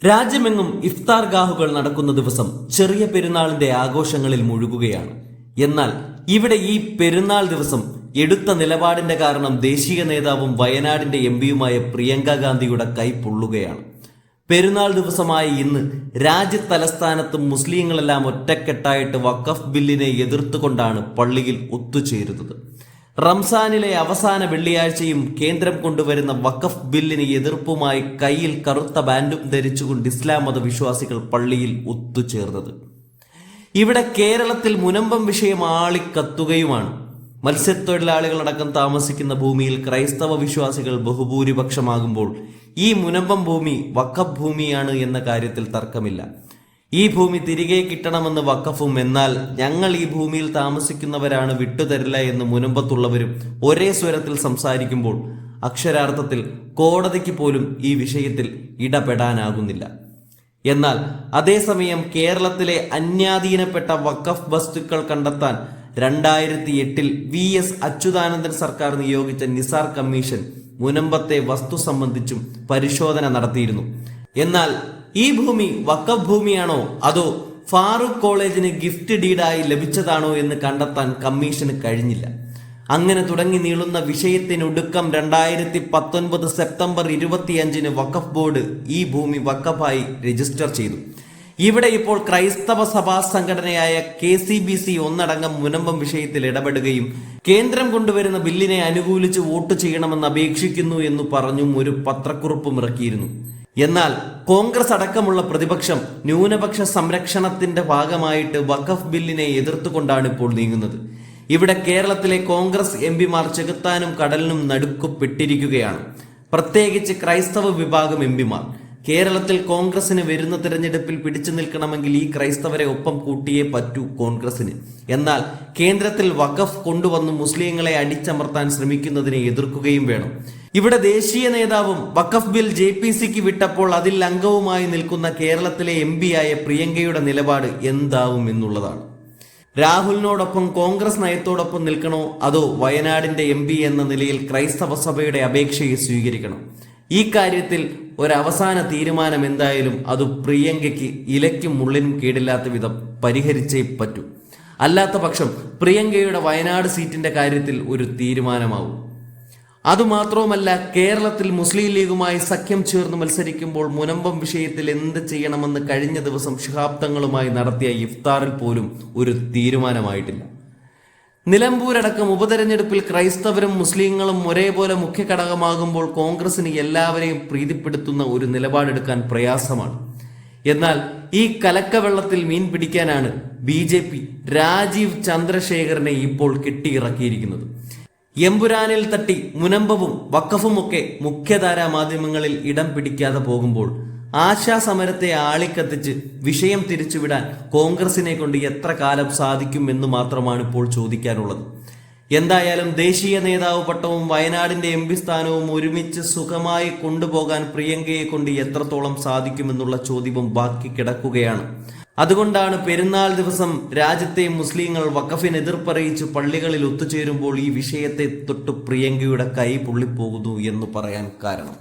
രാജ്യമെങ്ങും ഇഫ്താർ ഗാഹുകൾ നടക്കുന്ന ദിവസം ചെറിയ പെരുന്നാളിന്റെ ആഘോഷങ്ങളിൽ മുഴുകുകയാണ്. എന്നാൽ ഇവിടെ ഈ പെരുന്നാൾ ദിവസം എടുത്ത നിലപാടിന്റെ കാരണം ദേശീയ നേതാവും വയനാടിന്റെ എംപിയുമായ പ്രിയങ്ക ഗാന്ധിയുടെ കൈ പൊള്ളുകയാണ്. പെരുന്നാൾ ദിവസമായ ഇന്ന് രാജ്യതലസ്ഥാനത്ത് മുസ്ലിങ്ങളെല്ലാം ഒറ്റക്കെട്ടായിട്ട് വഖഫ് ബില്ലിനെ എതിർത്തുകൊണ്ടാണ് പള്ളിയിൽ ഒത്തുചേരുന്നത്. റംസാനിലെ അവസാന വെള്ളിയാഴ്ചയും കേന്ദ്രം കൊണ്ടുവരുന്ന വഖഫ് ബില്ലിന് എതിർപ്പുമായി കയ്യിൽ കറുത്ത ബാൻഡും ധരിച്ചുകൊണ്ട് ഇസ്ലാം മതവിശ്വാസികൾ പള്ളിയിൽ ഒത്തുചേർന്നത്. ഇവിടെ കേരളത്തിൽ മുനമ്പം വിഷയം ആളിക്കത്തുകയുമാണ്. മത്സ്യത്തൊഴിലാളികളടക്കം താമസിക്കുന്ന ഭൂമിയിൽ ക്രൈസ്തവ വിശ്വാസികൾ ബഹുഭൂരിപക്ഷമാകുമ്പോൾ ഈ മുനമ്പം ഭൂമി വഖഫ് ഭൂമിയാണ് എന്ന കാര്യത്തിൽ തർക്കമില്ല. ഈ ഭൂമി തിരികെ കിട്ടണമെന്ന് വഖഫും, എന്നാൽ ഞങ്ങൾ ഈ ഭൂമിയിൽ താമസിക്കുന്നവരാണ്, വിട്ടുതരില്ല എന്ന് മുനമ്പത്തുള്ളവരും ഒരേ സ്വരത്തിൽ സംസാരിക്കുമ്പോൾ അക്ഷരാർത്ഥത്തിൽ കോടതിക്ക് പോലും ഈ വിഷയത്തിൽ ഇടപെടാനാകുന്നില്ല. എന്നാൽ അതേസമയം കേരളത്തിലെ അന്യാധീനപ്പെട്ട വഖഫ് വസ്തുക്കൾ കണ്ടെത്താൻ 2008 VS അച്യുതാനന്ദൻ സർക്കാർ നിയോഗിച്ച നിസാർ കമ്മീഷൻ മുനമ്പത്തെ വസ്തു സംബന്ധിച്ചും പരിശോധന നടത്തിയിരുന്നു. എന്നാൽ ഈ ഭൂമി വഖഫ് ഭൂമിയാണോ അതോ ഫാറൂഖ് കോളേജിന് ഗിഫ്റ്റ് ഡീഡായി ലഭിച്ചതാണോ എന്ന് കണ്ടെത്താൻ കമ്മീഷന് കഴിഞ്ഞില്ല. അങ്ങനെ തുടങ്ങി നീളുന്ന വിഷയത്തിനൊടുക്കം 2019 സെപ്റ്റംബർ 25 വഖഫ് ബോർഡ് ഈ ഭൂമി വഖഫായി രജിസ്റ്റർ ചെയ്തു. ഇവിടെ ഇപ്പോൾ ക്രൈസ്തവ സഭാ സംഘടനയായ KCBC ഒന്നടങ്കം മുനമ്പം വിഷയത്തിൽ ഇടപെടുകയും കേന്ദ്രം കൊണ്ടുവരുന്ന ബില്ലിനെ അനുകൂലിച്ച് വോട്ട് ചെയ്യണമെന്ന് അപേക്ഷിക്കുന്നു എന്ന് പറഞ്ഞും ഒരു പത്രക്കുറിപ്പും ഇറക്കിയിരുന്നു. എന്നാൽ കോൺഗ്രസ് അടക്കമുള്ള പ്രതിപക്ഷം ന്യൂനപക്ഷ സംരക്ഷണത്തിന്റെ ഭാഗമായിട്ട് വഖഫ് ബില്ലിനെ എതിർത്തുകൊണ്ടാണ് ഇപ്പോൾ നീങ്ങുന്നത്. ഇവിടെ കേരളത്തിലെ കോൺഗ്രസ് MPമാർ ചെകുത്താനും കടലിനും നടുക്കപ്പെട്ടിരിക്കുകയാണ്. പ്രത്യേകിച്ച് ക്രൈസ്തവ വിഭാഗം MPമാർ. കേരളത്തിൽ കോൺഗ്രസിന് വരുന്ന തിരഞ്ഞെടുപ്പിൽ പിടിച്ചു നിൽക്കണമെങ്കിൽ ഈ ക്രൈസ്തവരെ ഒപ്പം കൂട്ടിയേ പറ്റൂ കോൺഗ്രസിന്. എന്നാൽ കേന്ദ്രത്തിൽ വഖഫ് കൊണ്ടുവന്ന് മുസ്ലിങ്ങളെ അടിച്ചമർത്താൻ ശ്രമിക്കുന്നതിനെ എതിർക്കുകയും വേണം. ഇവിടെ ദേശീയ നേതാവും വഖഫ് ബിൽ JPCക്ക് വിട്ടപ്പോൾ അതിൽ അംഗവുമായി നിൽക്കുന്ന കേരളത്തിലെ MPയായ പ്രിയങ്കയുടെ നിലപാട് എന്താവും എന്നുള്ളതാണ്. രാഹുലിനോടൊപ്പം കോൺഗ്രസ് നയത്തോടൊപ്പം നിൽക്കണോ അതോ വയനാടിന്റെ MP എന്ന നിലയിൽ ക്രൈസ്തവ സഭയുടെ അപേക്ഷയെ സ്വീകരിക്കണോ? ഈ കാര്യത്തിൽ ഒരവസാന തീരുമാനം എന്തായാലും അത് പ്രിയങ്കയ്ക്ക് ഇലയ്ക്കും മുള്ളിനും കേടില്ലാത്ത വിധം പരിഹരിച്ചേ പറ്റൂ. അല്ലാത്ത പക്ഷം പ്രിയങ്കയുടെ വയനാട് സീറ്റിന്റെ കാര്യത്തിൽ ഒരു തീരുമാനമാവും. അതുമാത്രവുമല്ല, കേരളത്തിൽ മുസ്ലിം ലീഗുമായി സഖ്യം ചേർന്ന് മത്സരിക്കുമ്പോൾ മുനമ്പം വിഷയത്തിൽ എന്ത് ചെയ്യണമെന്ന് കഴിഞ്ഞ ദിവസം ശിഹാബ് തങ്ങളുമായി നടത്തിയ ഇഫ്താറിൽ പോലും ഒരു തീരുമാനമായിട്ടില്ല. നിലമ്പൂരടക്കം ഉപതെരഞ്ഞെടുപ്പിൽ ക്രൈസ്തവരും മുസ്ലിങ്ങളും ഒരേപോലെ മുഖ്യ ഘടകമാകുമ്പോൾ കോൺഗ്രസിന് എല്ലാവരെയും പ്രീതിപ്പെടുത്തുന്ന ഒരു നിലപാടെടുക്കാൻ പ്രയാസമാണ്. എന്നാൽ ഈ കലക്കവെള്ളത്തിൽ മീൻ പിടിക്കാനാണ് BJP രാജീവ് ചന്ദ്രശേഖരനെ ഇപ്പോൾ കെട്ടിയിറക്കിയിരിക്കുന്നത്. എമ്പുരാനിൽ തട്ടി മുനമ്പവും വഖഫുമൊക്കെ മുഖ്യധാരാ മാധ്യമങ്ങളിൽ ഇടം പിടിക്കാതെ പോകുമ്പോൾ ആശാസമരത്തെ ആളിക്കത്തിച്ച് വിഷയം തിരിച്ചുവിടാൻ കോൺഗ്രസിനെ കൊണ്ട് എത്ര കാലം സാധിക്കും എന്ന് മാത്രമാണ് ഇപ്പോൾ ചോദിക്കാനുള്ളത്. എന്തായാലും ദേശീയ നേതാവ് പട്ടവും വയനാടിന്റെ MP സ്ഥാനവും ഒരുമിച്ച് സുഖമായി കൊണ്ടുപോകാൻ പ്രിയങ്കയെ കൊണ്ട് എത്രത്തോളം സാധിക്കുമെന്നുള്ള ചോദ്യവും ബാക്കി കിടക്കുകയാണ്. അതുകൊണ്ടാണ് പെരുന്നാൾ ദിവസം രാജ്യത്തെ മുസ്ലിങ്ങൾ വഖഫിന് എതിർപ്പറിയിച്ച് പള്ളികളിൽ ഒത്തുചേരുമ്പോൾ ഈ വിഷയത്തെ തൊട്ട് പ്രിയങ്കയുടെ കൈ പൊള്ളിപ്പോകുന്നു എന്ന് പറയാൻ കാരണം.